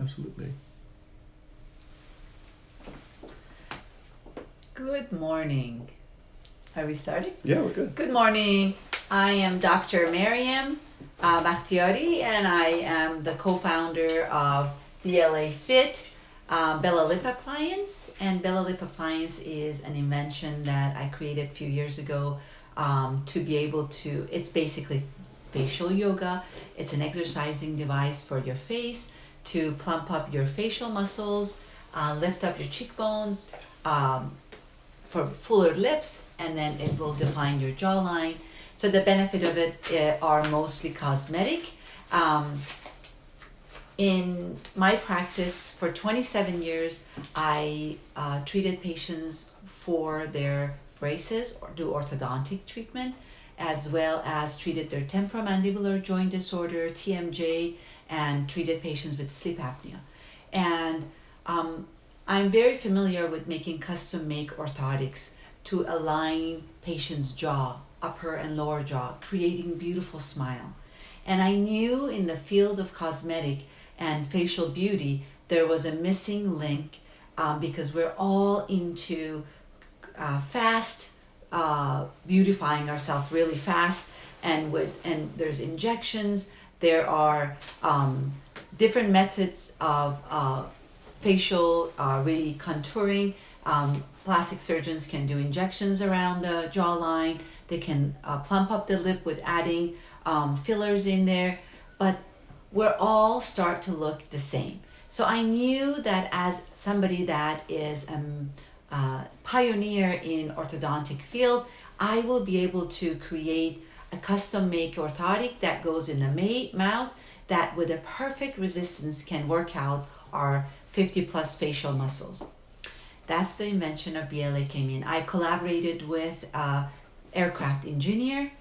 Absolutely. Good morning. Are we starting? Yeah, we're good. Good morning. I am Dr. Mariam Bakhtiari, and I am the co-founder of BLA Fit, Bella Lip Appliance. And Bella Lip Appliance is an invention that I created a few years ago to be able to, it's basically facial yoga. It's an exercising device for your face to plump up your facial muscles, lift up your cheekbones, for fuller lips, and then it will define your jawline. So the benefit of it are mostly cosmetic. In my practice for 27 years, I treated patients for their braces or do orthodontic treatment, as well as treated their temporomandibular joint disorder, TMJ, and treated patients with sleep apnea. And I'm very familiar with making custom-made orthotics to align patients' jaw, upper and lower jaw, creating beautiful smile. And I knew in the field of cosmetic and facial beauty, there was a missing link because we're all into fast beautifying ourselves really fast, and there's injections. There are different methods of facial really contouring. Plastic surgeons can do injections around the jawline. They can plump up the lip with adding fillers in there, but we're all start to look the same. So I knew that as somebody that is a pioneer in orthodontic field, I will be able to create a custom-made orthotic that goes in the mouth that with a perfect resistance can work out our 50 plus facial muscles. That's the invention of BLA came in. I collaborated with an aircraft engineer,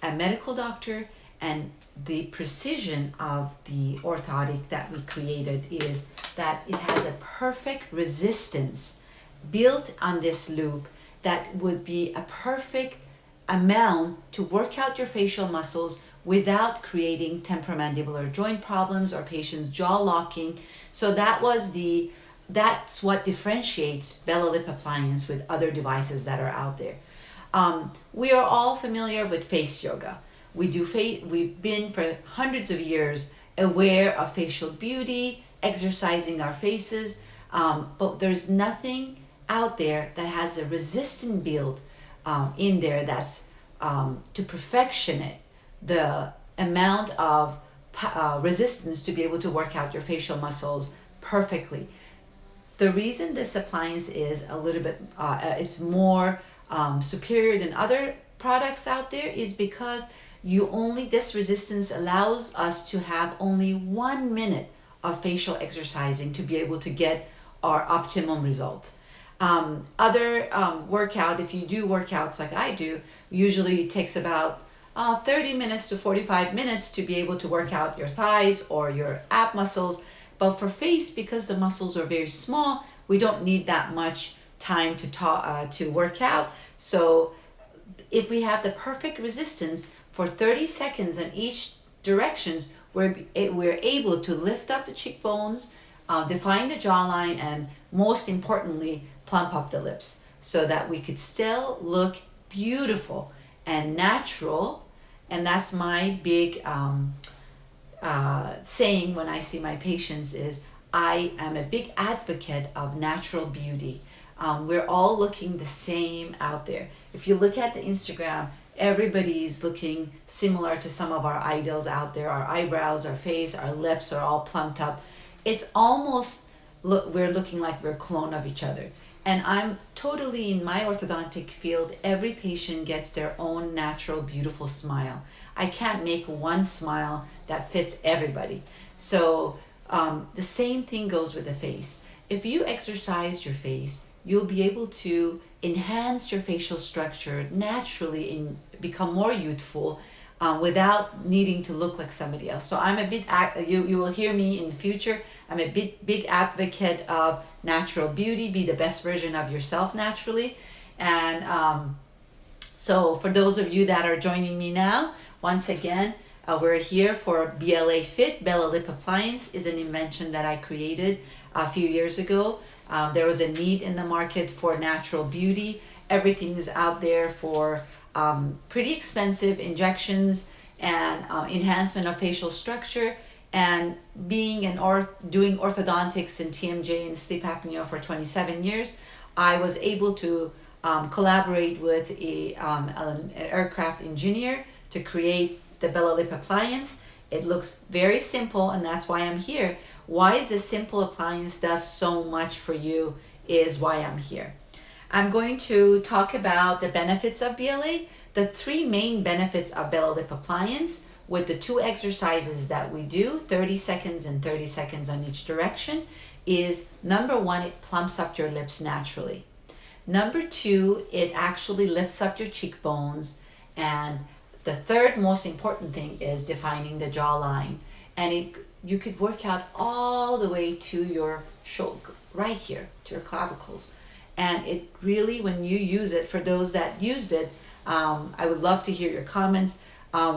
a medical doctor, and the precision of the orthotic that we created is that it has a perfect resistance built on this loop that would be a perfect amount to work out your facial muscles without creating temporomandibular joint problems or patients jaw locking. So that's what differentiates Bella Lip Appliance with other devices that are out there. We are all familiar with face yoga. We've been for hundreds of years aware of facial beauty, exercising our faces, but there's nothing out there that has a resistant build in there that's to perfection it, the amount of resistance to be able to work out your facial muscles perfectly. The reason this appliance is a little bit, it's more superior than other products out there is because this resistance allows us to have only 1 minute of facial exercising to be able to get our optimum result. Other workout, if you do workouts like I do, usually it takes about 30 minutes to 45 minutes to be able to work out your thighs or your ab muscles. But for face, because the muscles are very small, we don't need that much time to work out. So if we have the perfect resistance for 30 seconds in each directions, we're able to lift up the cheekbones, define the jawline, and most importantly, plump up the lips so that we could still look beautiful and natural. And that's my big saying when I see my patients is I am a big advocate of natural beauty. We're all looking the same out there. If you look at the Instagram, everybody's looking similar to some of our idols out there. Our eyebrows, our face, our lips are all plumped up. It's almost we're looking like we're a clone of each other. And I'm totally in my orthodontic field, every patient gets their own natural, beautiful smile. I can't make one smile that fits everybody. So the same thing goes with the face. If you exercise your face, you'll be able to enhance your facial structure naturally and become more youthful without needing to look like somebody else. So I'm a bit, you will hear me in the future, I'm a big advocate of natural beauty, be the best version of yourself naturally. And so for those of you that are joining me now, once again, We're here for BLA Fit. Bella Lip Appliance is an invention that I created a few years ago. There was a need in the market for natural beauty. Everything is out there for pretty expensive injections and enhancement of facial structure. And being doing orthodontics and TMJ and sleep apnea for 27 years, I was able to collaborate with an aircraft engineer to create the Bella Lip Appliance. It looks very simple, and that's why I'm here. Why is this simple appliance does so much for you is why I'm here. I'm going to talk about the benefits of BLA, the 3 main benefits of Bella Lip Appliance with the 2 exercises that we do, 30 seconds and 30 seconds on each direction, is number 1, it plumps up your lips naturally. Number 2, it actually lifts up your cheekbones. And the third most important thing is defining the jawline. And you could work out all the way to your shoulder, right here, to your clavicles. And it really, when you use it, for those that used it, I would love to hear your comments.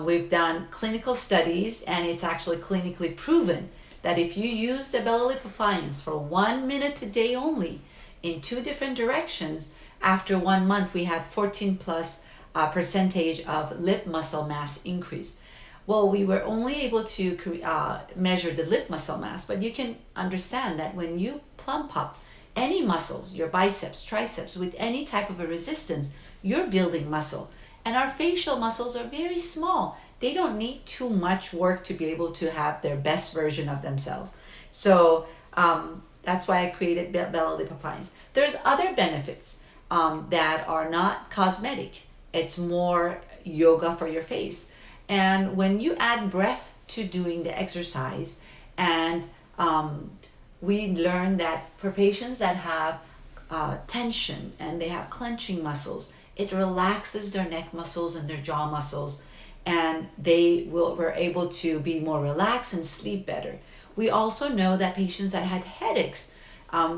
We've done clinical studies, and it's actually clinically proven that if you use the Bella Lip Appliance for 1 minute a day only in 2 different directions, after 1 month we had 14+ percentage of lip muscle mass increase. Well, we were only able to measure the lip muscle mass, but you can understand that when you plump up any muscles, your biceps, triceps, with any type of a resistance, you're building muscle. And our facial muscles are very small. They don't need too much work to be able to have their best version of themselves. So that's why I created Bella Lip Appliance. There's other benefits that are not cosmetic. It's more yoga for your face. And when you add breath to doing the exercise, and we learn that for patients that have tension and they have clenching muscles, it relaxes their neck muscles and their jaw muscles, and were able to be more relaxed and sleep better. We also know that patients that had headaches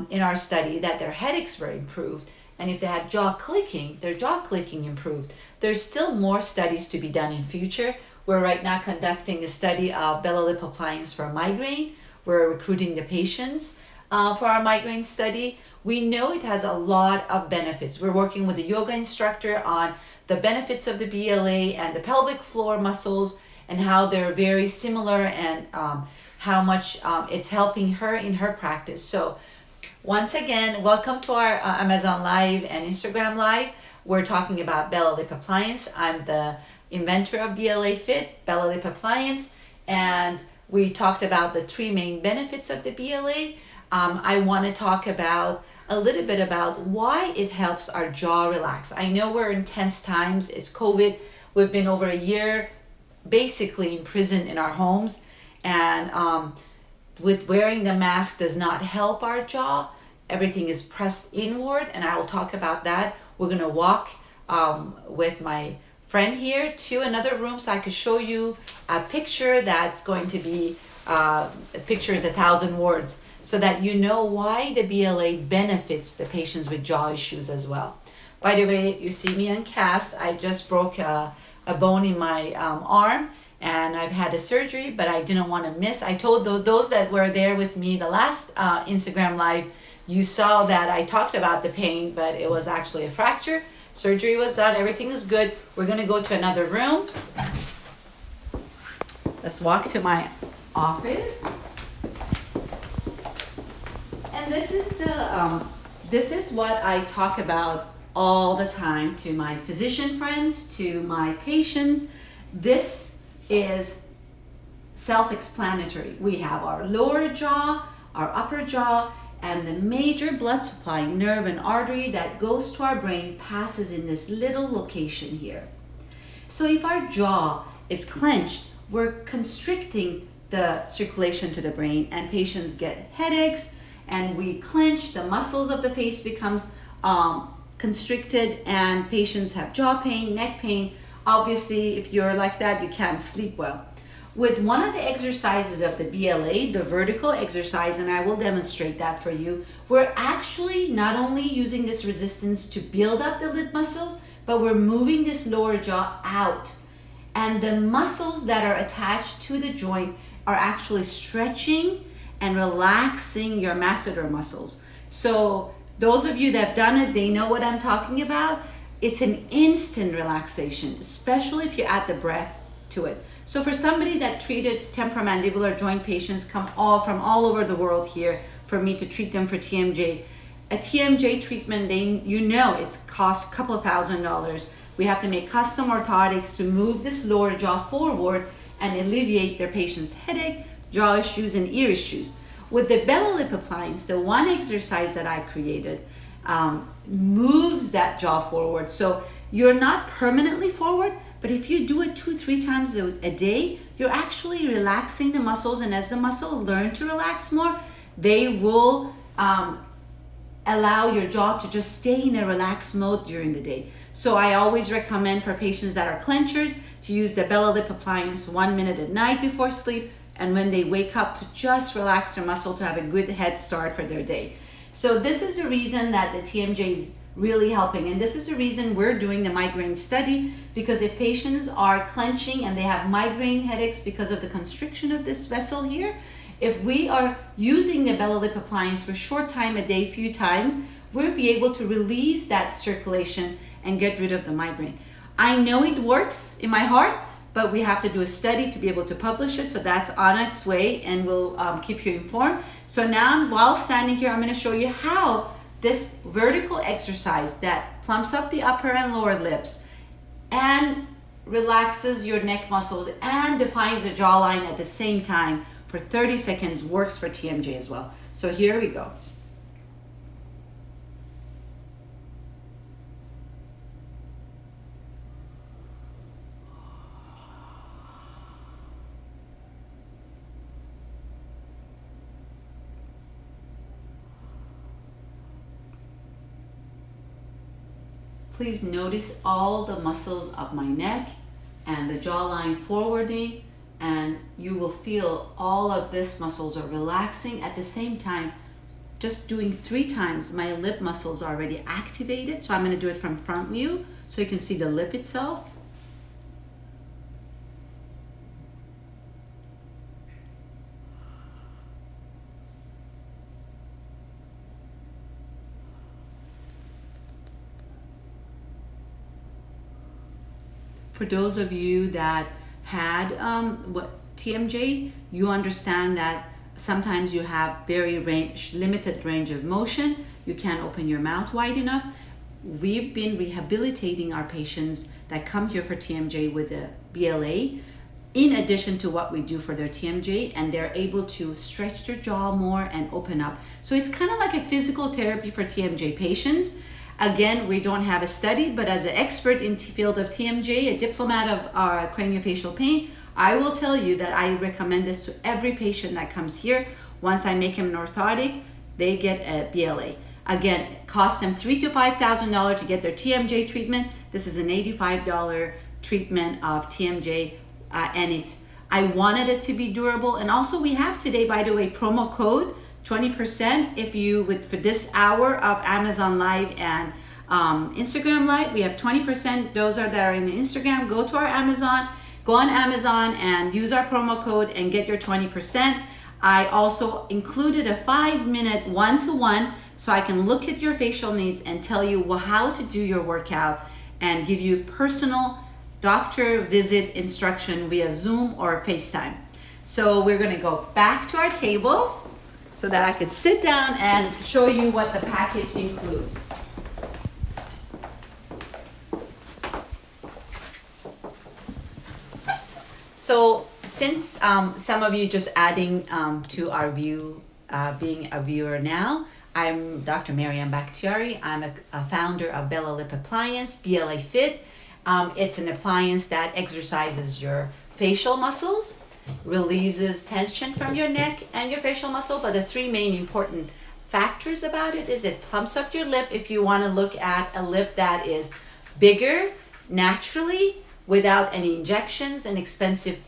in our study, that their headaches were improved, and if they had jaw clicking, their jaw clicking improved. There's still more studies to be done in future. We're right now conducting a study of Bella Lip Appliance for migraine. We're recruiting the patients for our migraine study. We know it has a lot of benefits. We're working with a yoga instructor on the benefits of the BLA and the pelvic floor muscles and how they're very similar, and how much it's helping her in her practice. So once again, welcome to our Amazon Live and Instagram Live. We're talking about Bella Lip Appliance. I'm the inventor of BLA Fit, Bella Lip Appliance, and we talked about the 3 main benefits of the BLA. I want to talk about a little bit about why it helps our jaw relax. I know we're in tense times. It's COVID. We've been over a year basically imprisoned in our homes, and with wearing the mask does not help our jaw. Everything is pressed inward, and I will talk about that. We're going to walk with my friend here to another room so I could show you a picture that's going to be, a picture is 1,000 words, so that you know why the BLA benefits the patients with jaw issues as well. By the way, you see me on cast. I just broke a bone in my arm, and I've had a surgery, but I didn't want to miss. I told those that were there with me the last Instagram Live, you saw that I talked about the pain, but it was actually a fracture. Surgery was done. Everything is good. We're going to go to another room. Let's walk to my office. And this is what I talk about all the time to my physician friends, to my patients. This is self-explanatory. We have our lower jaw, our upper jaw, and the major blood supply nerve and artery that goes to our brain passes in this little location here. So if our jaw is clenched, we're constricting the circulation to the brain, and patients get headaches, and we clench, the muscles of the face becomes constricted, and patients have jaw pain, neck pain. Obviously, if you're like that, you can't sleep well. With one of the exercises of the BLA, the vertical exercise, and I will demonstrate that for you, we're actually not only using this resistance to build up the lip muscles, but we're moving this lower jaw out. and the muscles that are attached to the joint are actually stretching and relaxing your masseter muscles. So those of you that have done it, they know what I'm talking about. It's an instant relaxation, especially if you add the breath to it. So for somebody that treated temporomandibular joint patients come from all over the world here for me to treat them for TMJ. A TMJ treatment, it costs a couple of $1,000s. We have to make custom orthotics to move this lower jaw forward and alleviate their patient's headache, jaw issues, and ear issues. With the bellow lip appliance, the one exercise that I created moves that jaw forward. So you're not permanently forward, but if you do it 2-3 times a day, you're actually relaxing the muscles. And as the muscle learn to relax more, they will allow your jaw to just stay in a relaxed mode during the day. So I always recommend for patients that are clenchers to use the bellow lip appliance 1 minute at night before sleep, and when they wake up to just relax their muscle to have a good head start for their day. So this is the reason that the TMJ is really helping, and this is the reason we're doing the migraine study, because if patients are clenching and they have migraine headaches because of the constriction of this vessel here, if we are using the bellow lip appliance for a short time a day, few times, we'll be able to release that circulation and get rid of the migraine. I know it works in my heart, but we have to do a study to be able to publish it. So that's on its way, and we'll keep you informed. So now, while standing here, I'm going to show you how this vertical exercise that plumps up the upper and lower lips and relaxes your neck muscles and defines the jawline at the same time for 30 seconds works for TMJ as well. So here we go. Please notice all the muscles of my neck and the jawline forwarding, and you will feel all of these muscles are relaxing at the same time. Just doing 3 times, my lip muscles are already activated. So I'm going to do it from front view so you can see the lip itself. For those of you that had TMJ, you understand that sometimes you have very limited range of motion. You can't open your mouth wide enough. We've been rehabilitating our patients that come here for TMJ with a BLA, in addition to what we do for their TMJ, and they're able to stretch their jaw more and open up. So it's kind of like a physical therapy for TMJ patients. Again, we don't have a study, but as an expert in the field of TMJ, a diplomat of craniofacial pain, I will tell you that I recommend this to every patient that comes here. Once I make him an orthotic, they get a BLA. Again, it costs them $3,000 to $5,000 to get their TMJ treatment. This is an $85 treatment of TMJ, and I wanted it to be durable. And also we have today, by the way, promo code 20% if you for this hour of Amazon Live and Instagram Live. We have 20%. Those that are in the Instagram, go to our Amazon, go on Amazon and use our promo code and get your 20%. I also included a 5-minute one-to-one so I can look at your facial needs and tell you how to do your workout and give you personal doctor visit instruction via Zoom or FaceTime. So we're going to go back to our table so that I could sit down and show you what the package includes. So since some of you just adding to our view, being a viewer now, I'm Dr. Mariam Bakhtiari. I'm a founder of Bellow Lip Appliance, BLA Fit. It's an appliance that exercises your facial muscles, releases tension from your neck and your facial muscle, but the 3 main important factors about it is it plumps up your lip if you want to look at a lip that is bigger naturally without any injections and expensive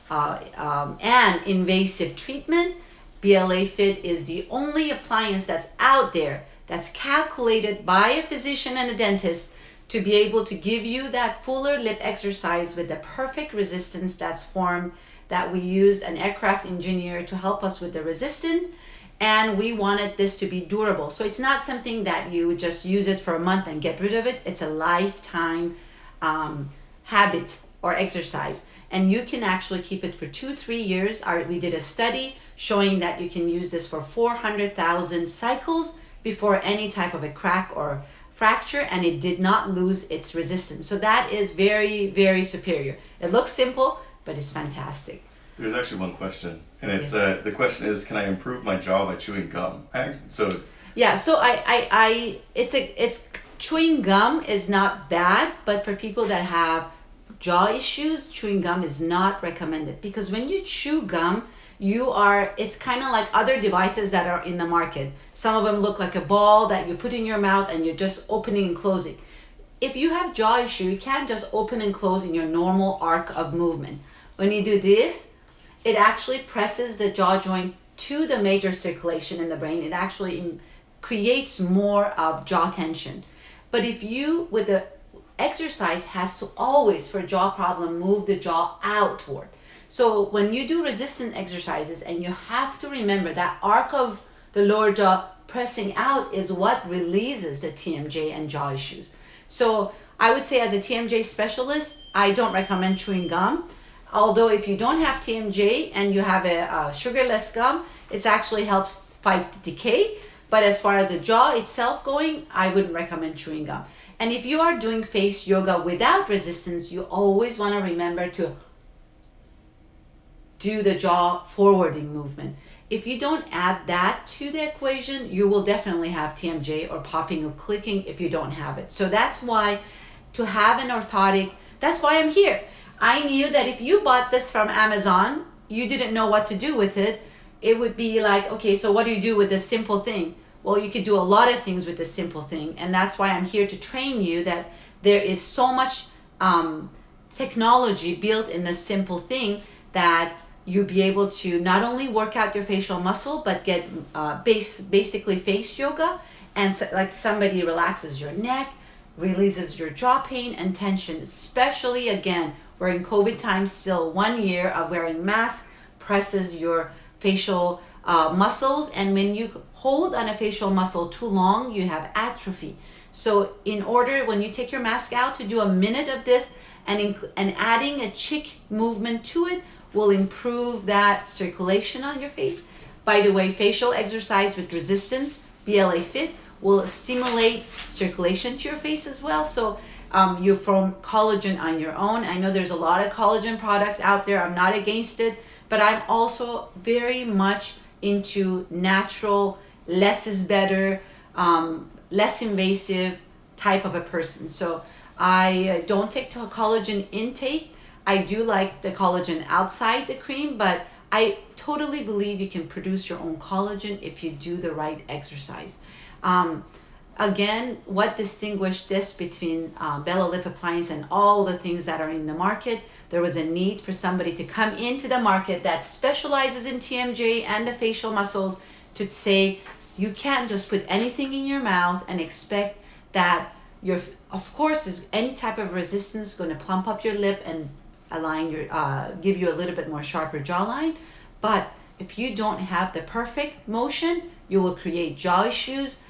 and invasive treatment. BLA Fit is the only appliance that's out there that's calculated by a physician and a dentist to be able to give you that fuller lip exercise with the perfect resistance that's formed, that we used an aircraft engineer to help us with the resistance, and we wanted this to be durable. So it's not something that you just use it for a month and get rid of it. It's a lifetime habit or exercise, and you can actually keep it for 2-3 years. We did a study showing that you can use this for 400,000 cycles before any type of a crack or fracture, and it did not lose its resistance. So that is very, very superior. It looks simple, but it's fantastic. There's actually one question, and it's the question is, can I improve my jaw by chewing gum? So it's chewing gum is not bad, but for people that have jaw issues, chewing gum is not recommended, because when you chew gum, it's kind of like other devices that are in the market. Some of them look like a ball that you put in your mouth and you're just opening and closing. If you have jaw issue, you can't just open and close in your normal arc of movement. When you do this, it actually presses the jaw joint to the major circulation in the brain. It actually creates more of jaw tension. But if you, with the exercise, has to always, for jaw problem, move the jaw outward. So when you do resistance exercises, and you have to remember that arc of the lower jaw pressing out is what releases the TMJ and jaw issues. So I would say, as a TMJ specialist, I don't recommend chewing gum. Although if you don't have TMJ and you have a sugarless gum, it actually helps fight decay. But as far as the jaw itself going, I wouldn't recommend chewing gum. And if you are doing face yoga without resistance, you always want to remember to do the jaw forwarding movement. If you don't add that to the equation, you will definitely have TMJ or popping or clicking if you don't have it. So that's why, to have an orthotic, that's why I'm here. I knew that if you bought this from Amazon, you didn't know what to do with it. It would be like, okay, so what do you do with this simple thing? Well, you could do a lot of things with this simple thing. And that's why I'm here to train you that there is so much technology built in this simple thing that you'll be able to not only work out your facial muscle, but get basically face yoga, and like somebody relaxes your neck, releases your jaw pain and tension, especially again, we're in COVID times still. 1 year of wearing masks presses your facial muscles, and when you hold on a facial muscle too long, you have atrophy. So in order, when you take your mask out, to do a minute of this and adding a cheek movement to it will improve that circulation on your face. By the way, facial exercise with resistance, BLA Fit, will stimulate circulation to your face as well. So you form collagen on your own. I know there's a lot of collagen product out there. I'm not against it, but I'm also very much into natural, less is better, less invasive type of a person. So I don't take collagen intake. I do like the collagen outside the cream, but I totally believe you can produce your own collagen if you do the right exercise. Again, what distinguished this between Bella Lip Appliance and all the things that are in the market, there was a need for somebody to come into the market that specializes in TMJ and the facial muscles to say, you can't just put anything in your mouth and expect that of course, is any type of resistance going to plump up your lip and align your, give you a little bit more sharper jawline. But if you don't have the perfect motion, you will create jaw issues.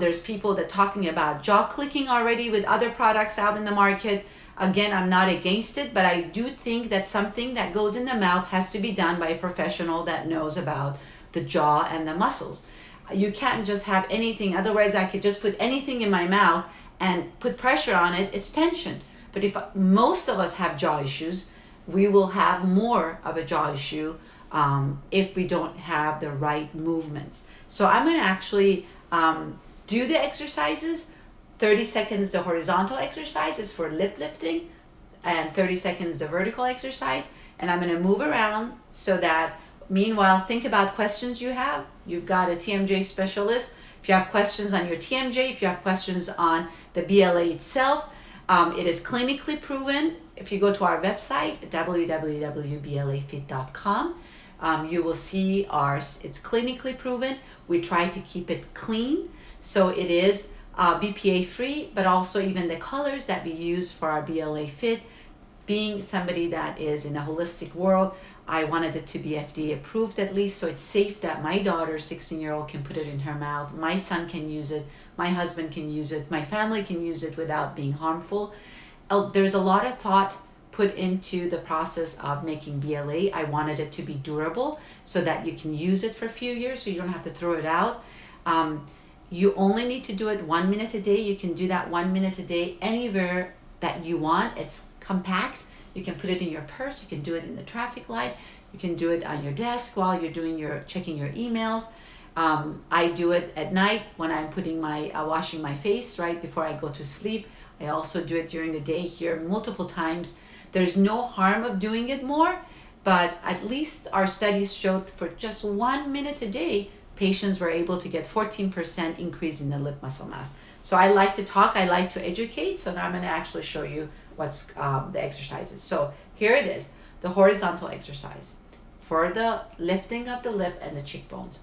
There's people that talking about jaw clicking already with other products out in the market. Again, I'm not against it, but I do think that something that goes in the mouth has to be done by a professional that knows about the jaw and the muscles. You can't just have anything. Otherwise, I could just put anything in my mouth and put pressure on it. It's tension. But if most of us have jaw issues, we will have more of a jaw issue if we don't have the right movements. So I'm going to actually do the exercises. 30 seconds the horizontal exercise is for lip lifting, and 30 seconds the vertical exercise. And I'm going to move around so that, meanwhile, think about questions you have. You've got a TMJ specialist. If you have questions on your TMJ, if you have questions on the BLA itself, it is clinically proven. If you go to our website, www.blafit.com, you will see it's clinically proven. We try to keep it clean. So it is BPA free, but also even the colors that we use for our BLA fit. Being somebody that is in a holistic world, I wanted it to be FDA approved at least, so it's safe that my daughter, 16-year-old, can put it in her mouth, my son can use it, my husband can use it, my family can use it without being harmful. There's a lot of thought put into the process of making BLA. I wanted it to be durable so that you can use it for a few years, so you don't have to throw it out. You only need to do it 1 minute a day. You can do that 1 minute a day anywhere that you want. It's compact. You can put it in your purse. You can do it in the traffic light. You can do it on your desk while you're doing checking your emails. I do it at night when I'm putting washing my face right before I go to sleep. I also do it during the day here multiple times. There's no harm of doing it more, but at least our studies showed for just 1 minute a day, patients were able to get 14% increase in the lip muscle mass. So I like to talk, I like to educate, so now I'm going to actually show you what's the exercises. So here it is, the horizontal exercise for the lifting of the lip and the cheekbones.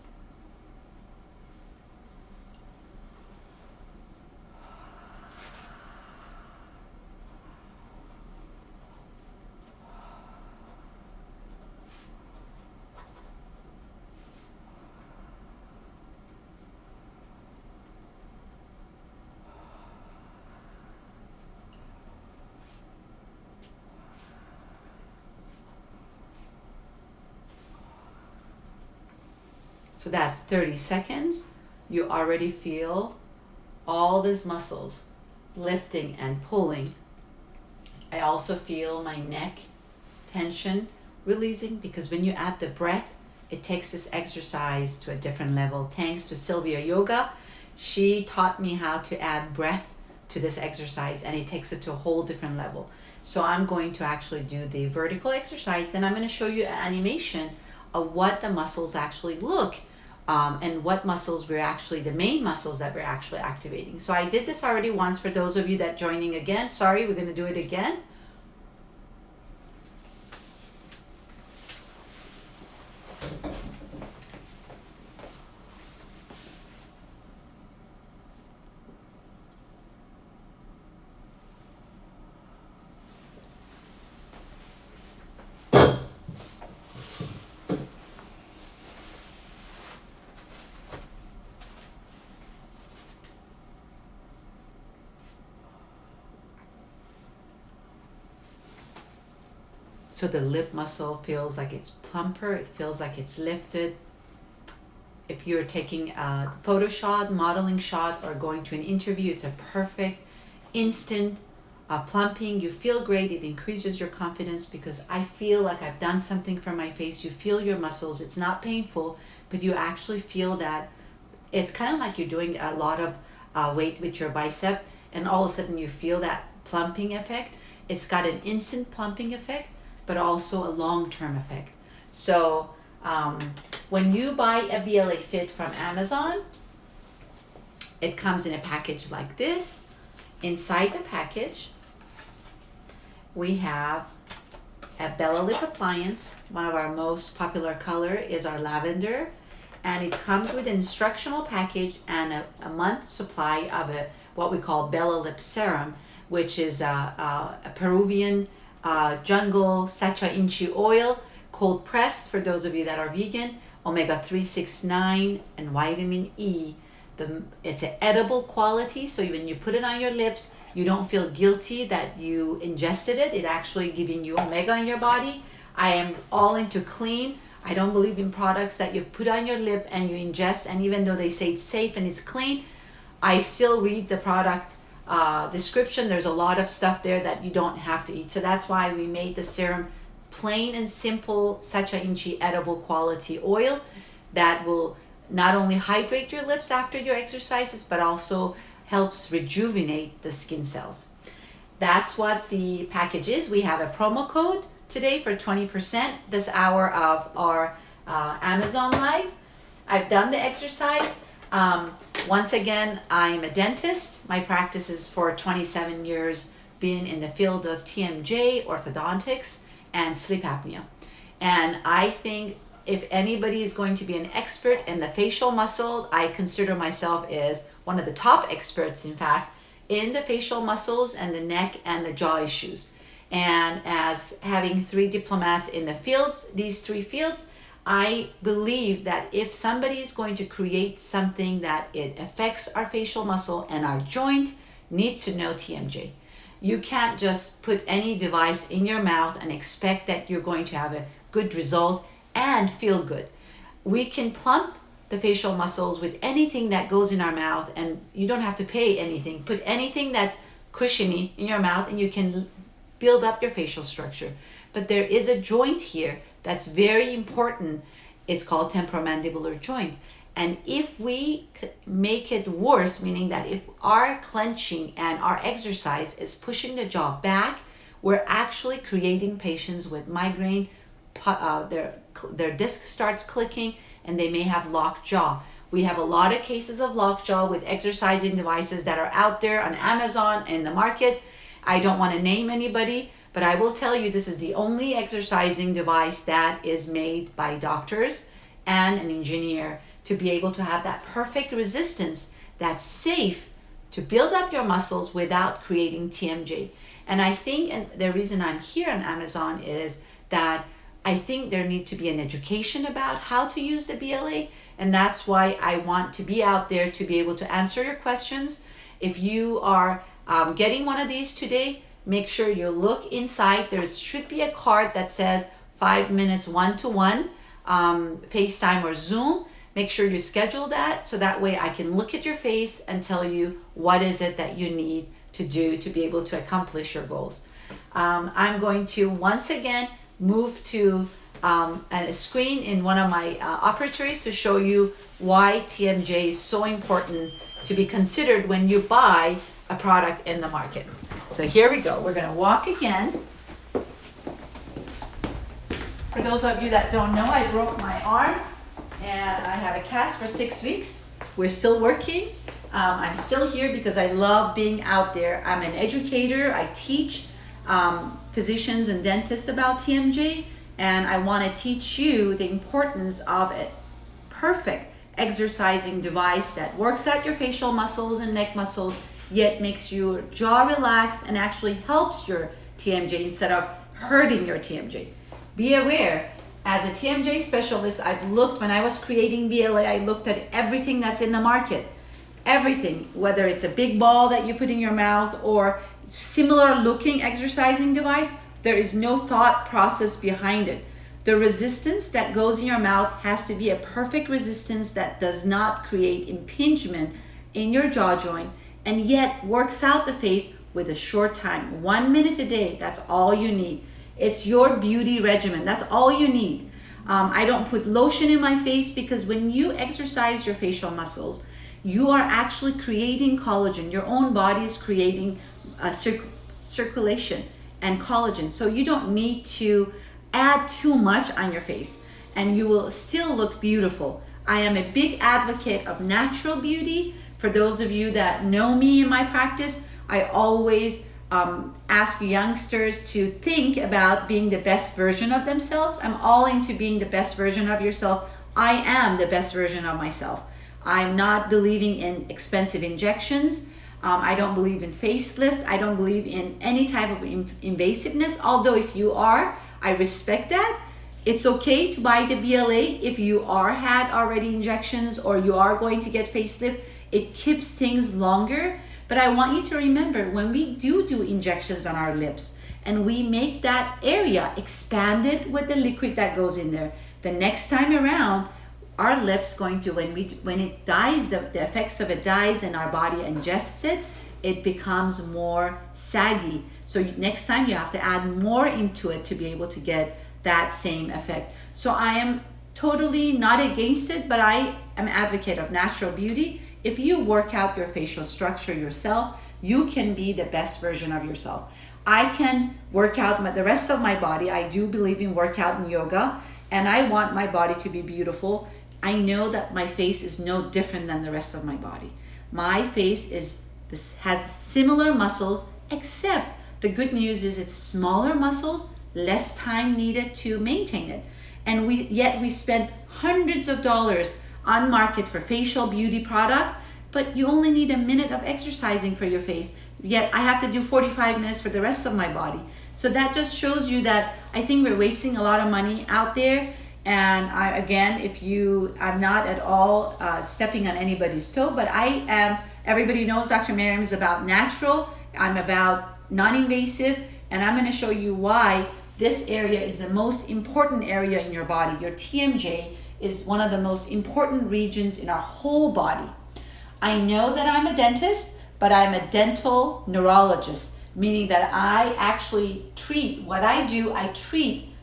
So that's 30 seconds. You already feel all these muscles lifting and pulling. I also feel my neck tension releasing, because when you add the breath, it takes this exercise to a different level. Thanks to Sylvia Yoga, she taught me how to add breath to this exercise, and it takes it to a whole different level. So I'm going to actually do the vertical exercise, then I'm going to show you an animation of what the muscles actually look and what muscles the main muscles that we're actually activating. So I did this already once for those of you that joining again. Sorry, we're going to do it again. So the lip muscle feels like it's plumper, it feels like it's lifted. If you're taking a photo shot, modeling shot, or going to an interview, it's a perfect instant plumping. You feel great, it increases your confidence because I feel like I've done something for my face. You feel your muscles, it's not painful, but you actually feel that it's kind of like you're doing a lot of weight with your bicep, and all of a sudden you feel that plumping effect. It's got an instant plumping effect, but also a long-term effect. So when you buy a BLA Fit from Amazon, it comes in a package like this. Inside the package, we have a Bella Lip Appliance. One of our most popular color is our lavender, and it comes with an instructional package and a month supply of what we call Bella Lip Serum, which is a Peruvian jungle sacha inchi oil, cold pressed for those of you that are vegan, omega-3, 6, 9, and vitamin E. It's an edible quality, so when you put it on your lips, you don't feel guilty that you ingested it. It actually giving you omega in your body. I am all into clean. I don't believe in products that you put on your lip and you ingest, and even though they say it's safe and it's clean, I still read the product description. There's a lot of stuff there that you don't have to eat. So that's why we made the serum plain and simple sacha inchi edible quality oil that will not only hydrate your lips after your exercises, but also helps rejuvenate the skin cells. That's what the package is. We have a promo code today for 20% this hour of our Amazon Live. I've done the exercise. Once again, I'm a dentist. My practice is for 27 years, been in the field of TMJ, orthodontics, and sleep apnea. And I think if anybody is going to be an expert in the facial muscle, I consider myself as one of the top experts, in fact, in the facial muscles and the neck and the jaw issues. And as having 3 diplomats in the fields, these 3 fields, I believe that if somebody is going to create something that it affects our facial muscle and our joint, needs to know TMJ. You can't just put any device in your mouth and expect that you're going to have a good result and feel good. We can plump the facial muscles with anything that goes in our mouth, and you don't have to pay anything. Put anything that's cushiony in your mouth and you can build up your facial structure. But there is a joint here that's very important. It's called temporomandibular joint. And if we make it worse, meaning that if our clenching and our exercise is pushing the jaw back, we're actually creating patients with migraine. Their disc starts clicking and they may have locked jaw. We have a lot of cases of locked jaw with exercising devices that are out there on Amazon in the market. I don't want to name anybody, but I will tell you this is the only exercising device that is made by doctors and an engineer to be able to have that perfect resistance that's safe to build up your muscles without creating TMJ. And I think, and the reason I'm here on Amazon is that I think there needs to be an education about how to use the BLA, and that's why I want to be out there to be able to answer your questions. If you are getting one of these today, make sure you look inside. There should be a card that says 5 minutes one-to-one, FaceTime or Zoom. Make sure you schedule that so that way I can look at your face and tell you what is it that you need to do to be able to accomplish your goals. I'm going to once again move to a screen in one of my operatories to show you why TMJ is so important to be considered when you buy a product in the market. So here we go. We're going to walk again. For those of you that don't know, I broke my arm and I have a cast for 6 weeks. We're still working. I'm still here because I love being out there. I'm an educator. I teach physicians and dentists about TMJ, and I want to teach you the importance of a perfect exercising device that works out your facial muscles and neck muscles, yet makes your jaw relax and actually helps your TMJ instead of hurting your TMJ. Be aware, as a TMJ specialist, I've looked, when I was creating BLA, I looked at everything that's in the market. Everything, whether it's a big ball that you put in your mouth or similar looking exercising device, there is no thought process behind it. The resistance that goes in your mouth has to be a perfect resistance that does not create impingement in your jaw joint and yet works out the face with a short time. 1 minute a day, that's all you need. It's your beauty regimen, that's all you need. I don't put lotion in my face because when you exercise your facial muscles, you are actually creating collagen. Your own body is creating circulation and collagen. So you don't need to add too much on your face and you will still look beautiful. I am a big advocate of natural beauty. For those of you that know me in my practice, I always ask youngsters to think about being the best version of themselves. I'm all into being the best version of yourself. I am the best version of myself. I'm not believing in expensive injections. I don't believe in facelift. I don't believe in any type of invasiveness. Although if you are, I respect that. It's okay to buy the BLA if you had already injections or you are going to get facelift. It keeps things longer. But I want you to remember when we do injections on our lips and we make that area expanded with the liquid that goes in there, the next time around, our lips going to, when it dies, the effects of it dies and our body ingests it, it becomes more saggy. So next time you have to add more into it to be able to get that same effect. So I am totally not against it, but I am an advocate of natural beauty. If you work out your facial structure yourself, you can be the best version of yourself. I can work out the rest of my body. I do believe in workout and yoga, and I want my body to be beautiful. I know that my face is no different than the rest of my body. My face has similar muscles, except the good news is it's smaller muscles, less time needed to maintain it. and yet we spend hundreds of dollars on market for facial beauty product, but you only need a minute of exercising for your face, yet I have to do 45 minutes for the rest of my body. So that just shows you that I think we're wasting a lot of money out there. And I'm not at all stepping on anybody's toe, but everybody knows Dr. Miriam is about natural, I'm about non-invasive, and I'm gonna show you why this area is the most important area in your body. Your TMJ is one of the most important regions in our whole body. I know that I'm a dentist, but I'm a dental neurologist, meaning that I actually treat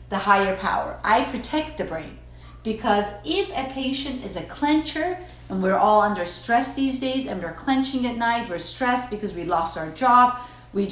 the higher power. I protect the brain, because if a patient is a clencher, and we're all under stress these days, and we're clenching at night, we're stressed because we lost our job, we're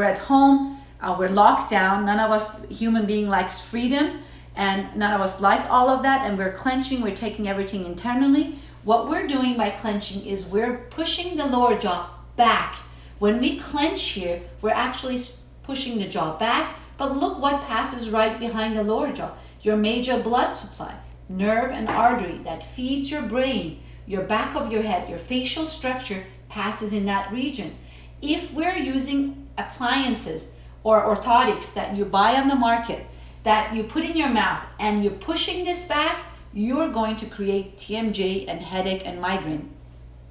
at home, we're locked down, none of us human being likes freedom, and none of us like all of that, and we're clenching, we're taking everything internally. What we're doing by clenching is we're pushing the lower jaw back. When we clench here, we're actually pushing the jaw back, but look what passes right behind the lower jaw. Your major blood supply, nerve and artery that feeds your brain, your back of your head, your facial structure passes in that region. If we're using appliances or orthotics that you buy on the market, that you put in your mouth, and you're pushing this back, you're going to create TMJ and headache and migraine.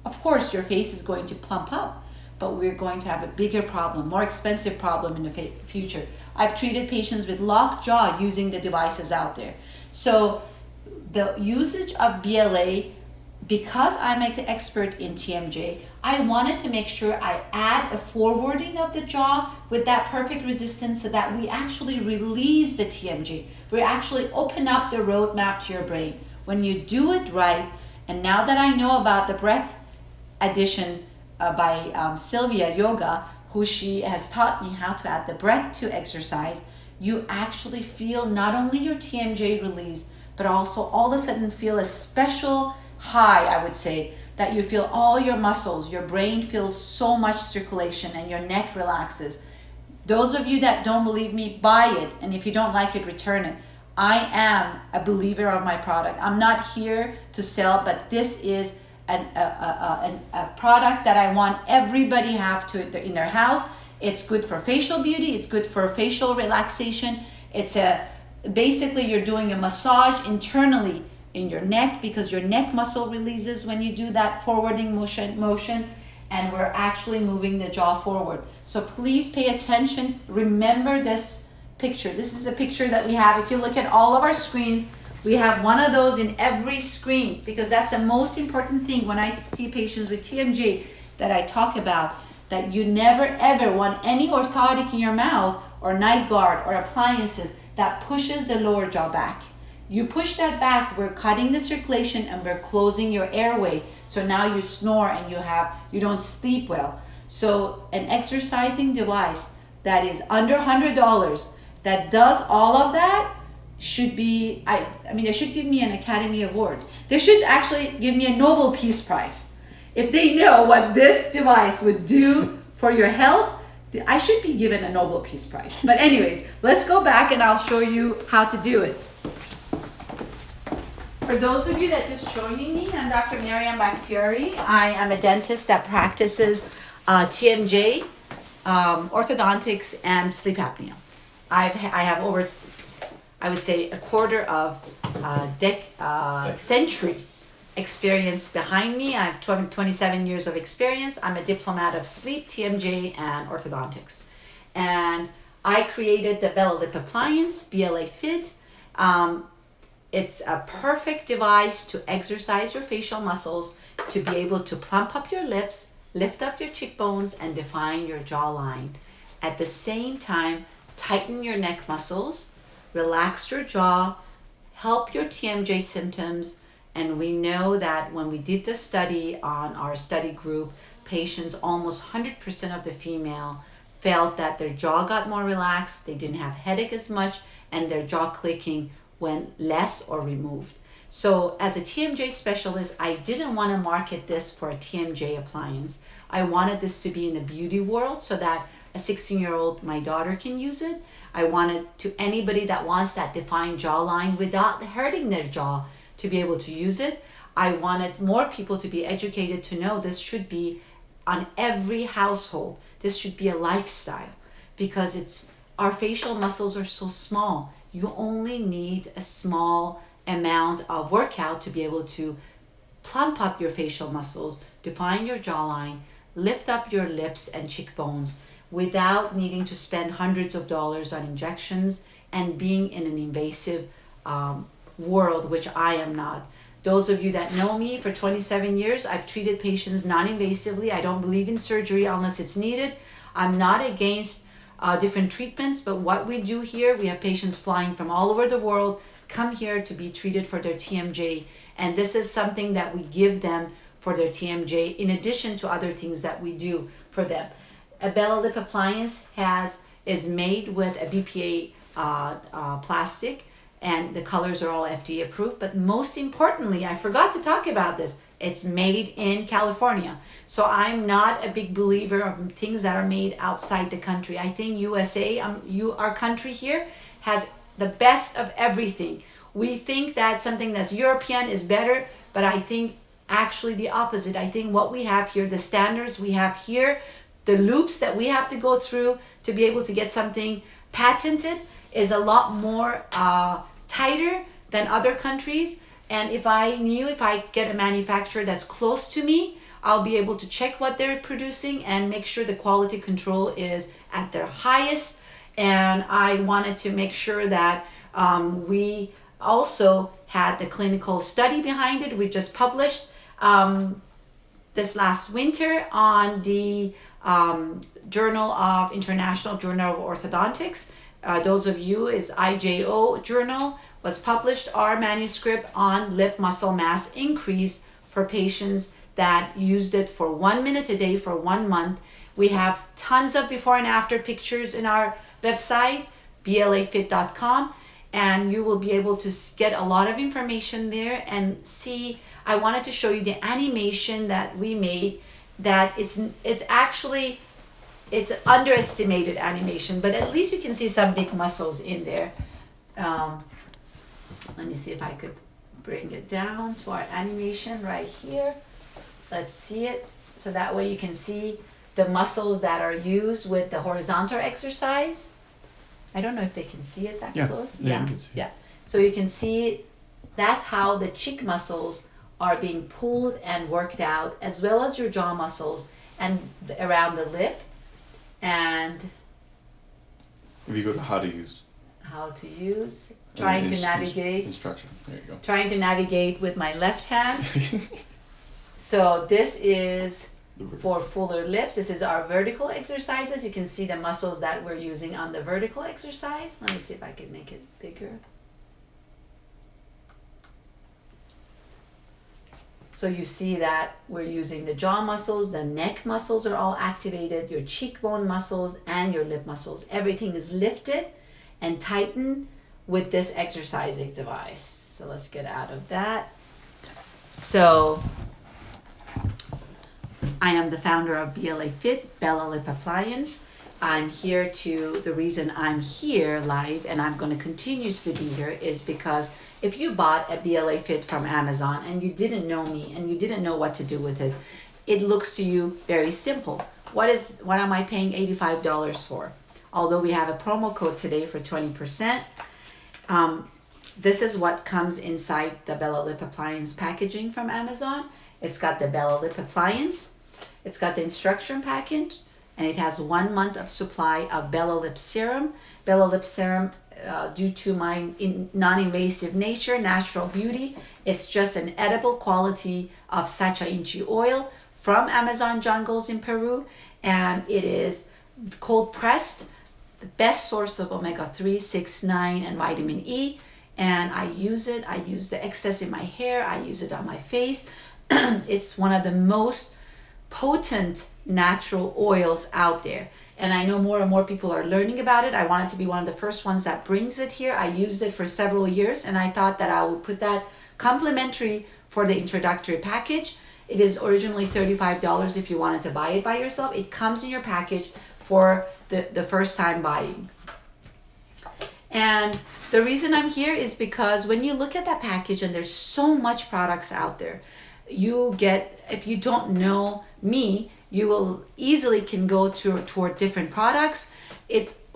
Of course, your face is going to plump up, but we're going to have a bigger problem, more expensive problem in the future. I've treated patients with locked jaw using the devices out there. So the usage of BLA, because I'm an expert in TMJ, I wanted to make sure I add a forwarding of the jaw with that perfect resistance so that we actually release the TMJ. We actually open up the roadmap to your brain. When you do it right, and now that I know about the breath addition by Sylvia Yoga, who she has taught me how to add the breath to exercise, you actually feel not only your TMJ release, but also all of a sudden feel a special high, I would say, that you feel all your muscles, your brain feels so much circulation, and your neck relaxes. Those of you that don't believe me, buy it, and if you don't like it, return it. I am a believer of my product. I'm not here to sell, but this is a product that I want everybody have in their house. It's good for facial beauty. It's good for facial relaxation. Basically you're doing a massage internally in your neck, because your neck muscle releases when you do that forwarding motion, and we're actually moving the jaw forward. So please pay attention. Remember this picture. This is a picture that we have. If you look at all of our screens, we have one of those in every screen, because that's the most important thing when I see patients with TMJ that I talk about, that you never ever want any orthotic in your mouth or night guard or appliances that pushes the lower jaw back. You push that back, we're cutting the circulation and we're closing your airway. So now you snore and you don't sleep well. So an exercising device that is under $100 that does all of that should be, they should give me an Academy Award. They should actually give me a Nobel Peace Prize. If they know what this device would do for your health, I should be given a Nobel Peace Prize. But anyways, let's go back and I'll show you how to do it. For those of you that just joining me, I'm Dr. Miriam Bakhtiari. I am a dentist that practices TMJ, orthodontics, and sleep apnea. I have over, I would say, a quarter of century experience behind me. I have 27 years of experience. I'm a diplomat of sleep, TMJ, and orthodontics. And I created the Lip Appliance, BLA Fit. It's a perfect device to exercise your facial muscles, to be able to plump up your lips, lift up your cheekbones, and define your jawline. At the same time, tighten your neck muscles, relax your jaw, help your TMJ symptoms. And we know that when we did the study on our study group, patients, almost 100% of the female felt that their jaw got more relaxed, they didn't have headache as much, and their jaw clicking went less or removed. So as a TMJ specialist, I didn't want to market this for a TMJ appliance. I wanted this to be in the beauty world so that a 16-year-old, my daughter, can use it. I want it to anybody that wants that defined jawline without hurting their jaw to be able to use it. I wanted more people to be educated to know this should be on every household. This should be a lifestyle because our facial muscles are so small. You only need a small amount of workout to be able to plump up your facial muscles, define your jawline, lift up your lips and cheekbones without needing to spend hundreds of dollars on injections and being in an invasive world, which I am not. Those of you that know me for 27 years, I've treated patients non-invasively. I don't believe in surgery unless it's needed. I'm not against different treatments, but what we do here, we have patients flying from all over the world, come here to be treated for their TMJ. And this is something that we give them for their TMJ in addition to other things that we do for them. A Bella Lip Appliance is made with a BPA plastic, and the colors are all FDA approved. But most importantly, I forgot to talk about this, it's made in California. So I'm not a big believer of things that are made outside the country. I think USA, our country here, has the best of everything. We think that something that's European is better, but I think actually the opposite. I think what we have here, the standards we have here, the loops that we have to go through to be able to get something patented is a lot more tighter than other countries. And if I get a manufacturer that's close to me, I'll be able to check what they're producing and make sure the quality control is at their highest. And I wanted to make sure that we also had the clinical study behind it. We just published this last winter on the International Journal of Orthodontics. Those of you is IJO journal was published our manuscript on lip muscle mass increase for patients that used it for 1 minute a day for 1 month. We have tons of before and after pictures in our website, blafit.com, and you will be able to get a lot of information there and see. I wanted to show you the animation that we made, that it's actually underestimated animation, but at least you can see some big muscles in there. Let me see if I could bring it down to our animation right here. Let's see it. So that way you can see the muscles that are used with the horizontal exercise. I don't know if they can see it that close. Yeah. So you can see that's how the cheek muscles are being pulled and worked out, as well as your jaw muscles and around the lip. And if you go to how to use, trying to navigate. Instruction. There you go. Trying to navigate with my left hand. So this is for fuller lips. This is our vertical exercises. You can see the muscles that we're using on the vertical exercise. Let me see if I can make it bigger. So you see that we're using the jaw muscles, the neck muscles are all activated, your cheekbone muscles and your lip muscles. Everything is lifted and tightened with this exercising device. So let's get out of that. So I am the founder of BLA Fit, Bella Lip Appliance. The reason I'm here live and I'm going to continuously be here is because if you bought a BLA Fit from Amazon and you didn't know me and you didn't know what to do with it, it looks to you very simple. What am I paying $85 for? Although we have a promo code today for 20%, this is what comes inside the Bella Lip Appliance packaging from Amazon. It's got the Bella Lip Appliance, it's got the instruction package, and it has 1 month of supply of Bella Lip Serum. Bella Lip Serum, due to my non-invasive nature, natural beauty, it's just an edible quality of Sacha Inchi oil from Amazon jungles in Peru, and it is cold pressed, the best source of omega-3, 6, 9, and vitamin E. And I use it. I use the excess in my hair. I use it on my face. It's one of the most potent natural oils out there. And I know more and more people are learning about it. I wanted to be one of the first ones that brings it here. I used it for several years, and I thought that I would put that complimentary for the introductory package. It is originally $35 if you wanted to buy it by yourself. It comes in your package for the first time buying. And the reason I'm here is because when you look at that package, and there's so much products out there, if you don't know me, you will easily can go toward different products.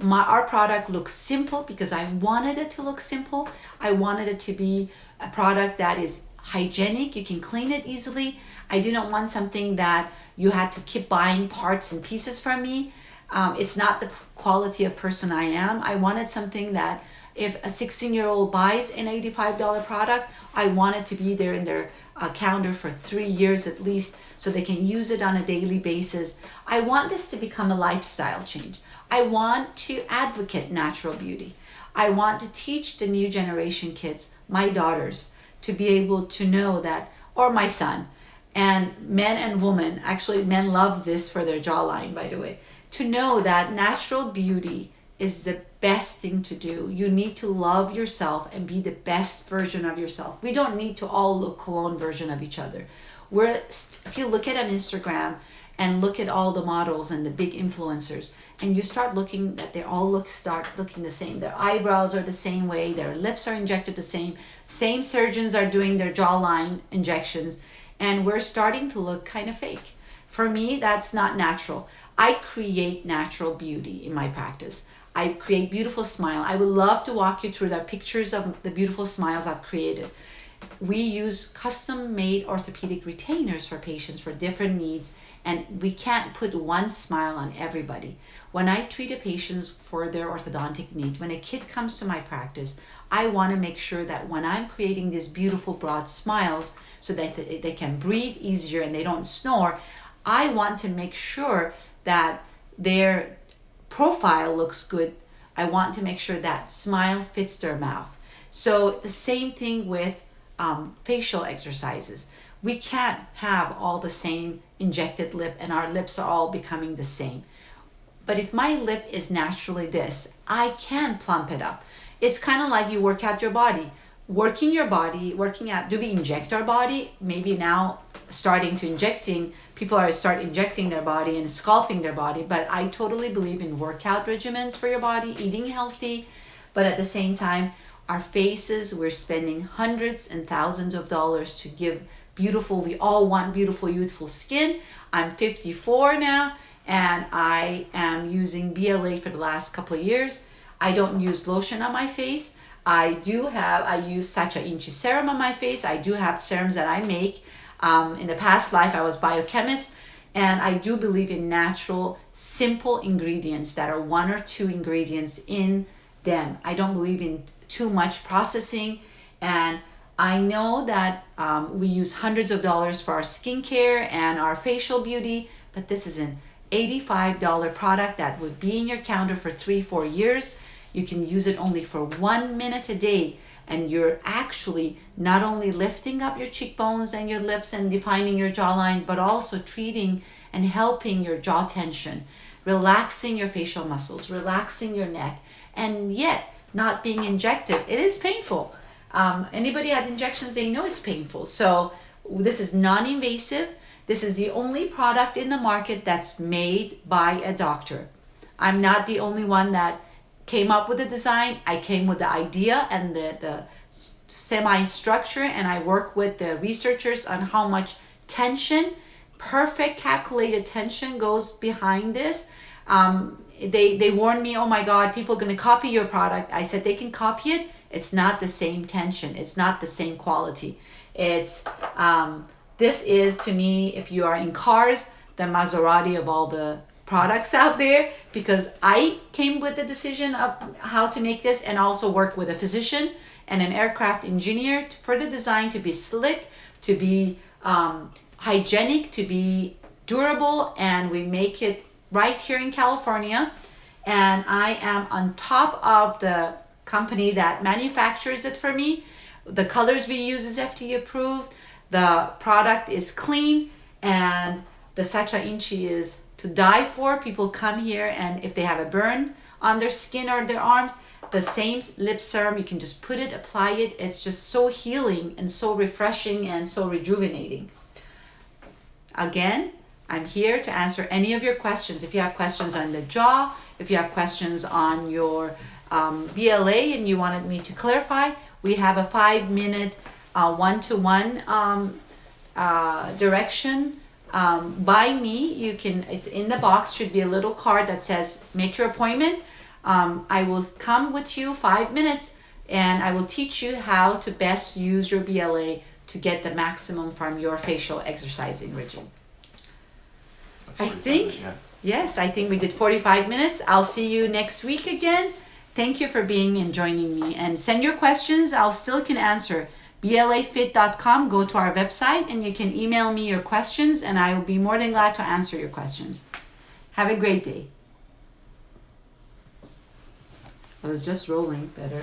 Our product looks simple because I wanted it to look simple. I wanted it to be a product that is hygienic. You can clean it easily. I didn't want something that you had to keep buying parts and pieces from me. It's not the quality of person I am. I wanted something that if a 16-year-old buys an $85 product, I want it to be there in their counter for 3 years at least, so they can use it on a daily basis. I want this to become a lifestyle change. I want to advocate natural beauty. I want to teach the new generation kids, my daughters, to be able to know that, or my son, and men and women, actually men loves this for their jawline, by the way, to know that natural beauty is the best thing to do. You need to love yourself and be the best version of yourself. We don't need to all look clone version of each other. If you look at an Instagram and look at all the models and the big influencers, and you start looking that they all start looking the same. Their eyebrows are the same way, their lips are injected the same surgeons are doing their jawline injections, and we're starting to look kind of fake. For me, that's not natural. I create natural beauty in my practice. I create beautiful smile. I would love to walk you through the pictures of the beautiful smiles I've created. We use custom-made orthopedic retainers for patients for different needs, and we can't put one smile on everybody. When I treat a patient for their orthodontic need, when a kid comes to my practice, I want to make sure that when I'm creating these beautiful broad smiles so that they can breathe easier and they don't snore, I want to make sure that their profile looks good. I want to make sure that smile fits their mouth. So the same thing with facial exercises. We can't have all the same injected lip and our lips are all becoming the same. But if my lip is naturally this, I can plump it up. It's kind of like you work out your body. Do we inject our body? Maybe now people start injecting their body and sculpting their body, but I totally believe in workout regimens for your body, eating healthy, but at the same time, our faces, we're spending hundreds and thousands of dollars to give we all want beautiful, youthful skin. I'm 54 now, and I am using BLA for the last couple of years. I don't use lotion on my face. I use Sacha Inchi serum on my face. I do have serums that I make. In the past life, I was biochemist, and I do believe in natural, simple ingredients that are 1 or 2 ingredients in them. I don't believe in too much processing, and I know that we use hundreds of dollars for our skincare and our facial beauty, but this is an $85 product that would be in your counter for 3-4 years. You can use it only for 1 minute a day, and you're actually not only lifting up your cheekbones and your lips and defining your jawline, but also treating and helping your jaw tension, relaxing your facial muscles, relaxing your neck, and yet not being injected. It is painful. Anybody had injections, they know it's painful. So this is non-invasive. This is the only product in the market that's made by a doctor. I'm not the only one that came up with the design. I came with the idea and the semi-structure, and I work with the researchers on how much tension, perfect calculated tension goes behind this. They warned me, oh my God, people are going to copy your product. I said they can copy it. It's not the same tension. It's not the same quality. This is, to me, if you are in cars, the Maserati of all the products out there, because I came with the decision of how to make this and also work with a physician and an aircraft engineer for the design to be slick, to be hygienic, to be durable, and we make it right here in California. And I am on top of the company that manufactures it for me. The colors we use is FDA approved. The product is clean, and the Sacha Inchi is to die for. People come here, and if they have a burn on their skin or their arms, the same lip serum, you can just put it, apply it. It's just so healing and so refreshing and so rejuvenating. Again, I'm here to answer any of your questions. If you have questions on the jaw, if you have questions on your BLA and you wanted me to clarify, we have a 5-minute one-to-one direction by me. You can, it's in the box, should be a little card that says make your appointment. I will come with you 5 minutes and I will teach you how to best use your BLA to get the maximum from your facial exercising regime. That's I pretty think, good, yeah. yes, I think we did 45 minutes. I'll see you next week again. Thank you for being and joining me. And send your questions. I'll still can answer. blafit.com. Go to our website and you can email me your questions and I will be more than glad to answer your questions. Have a great day. I was just rolling better.